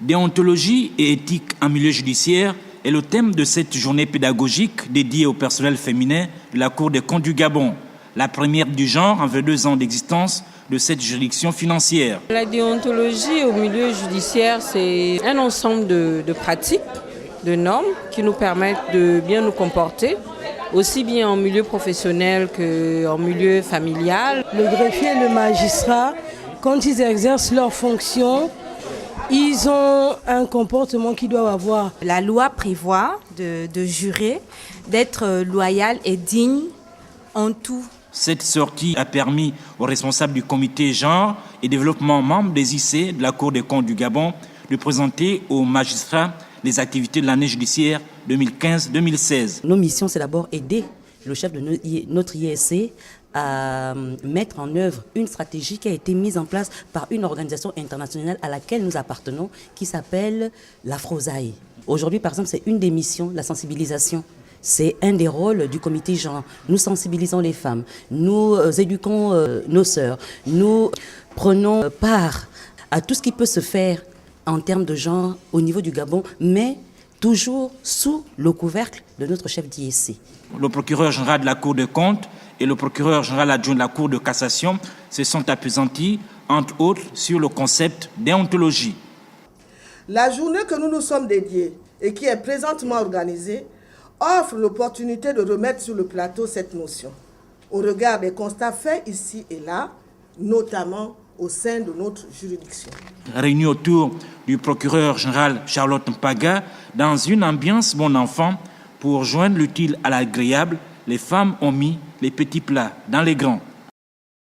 Déontologie et éthique en milieu judiciaire est le thème de cette journée pédagogique dédiée au personnel féminin de la Cour des comptes du Gabon, la première du genre en 22 ans d'existence de cette juridiction financière. La déontologie au milieu judiciaire, c'est un ensemble de pratiques, de normes qui nous permettent de bien nous comporter, aussi bien en milieu professionnel qu'en milieu familial. Le greffier et le magistrat, quand ils exercent leurs fonctions, ils ont un comportement qu'ils doivent avoir. La loi prévoit de jurer, d'être loyal et digne en tout. Cette sortie a permis aux responsables du comité genre et développement membres des IC de la Cour des comptes du Gabon de présenter aux magistrats les activités de l'année judiciaire 2015-2016. Nos missions, c'est d'abord aider le chef de notre ISC à mettre en œuvre une stratégie qui a été mise en place par une organisation internationale à laquelle nous appartenons, qui s'appelle l'Afrosaï. Aujourd'hui, par exemple, c'est une des missions, la sensibilisation. C'est un des rôles du comité genre. Nous sensibilisons les femmes, nous éduquons nos sœurs, nous prenons part à tout ce qui peut se faire en termes de genre au niveau du Gabon, mais toujours sous le couvercle de notre chef d'ISC. Le procureur général de la Cour des comptes et le procureur général adjoint de la Cour de cassation se sont appesantis, entre autres, sur le concept déontologie. La journée que nous nous sommes dédiés et qui est présentement organisée offre l'opportunité de remettre sur le plateau cette notion, au regard des constats faits ici et là, notamment au sein de notre juridiction. Réunis autour du procureur général Charlotte Mpaga, dans une ambiance bon enfant, pour joindre l'utile à l'agréable, les femmes ont mis les petits plats dans les grands.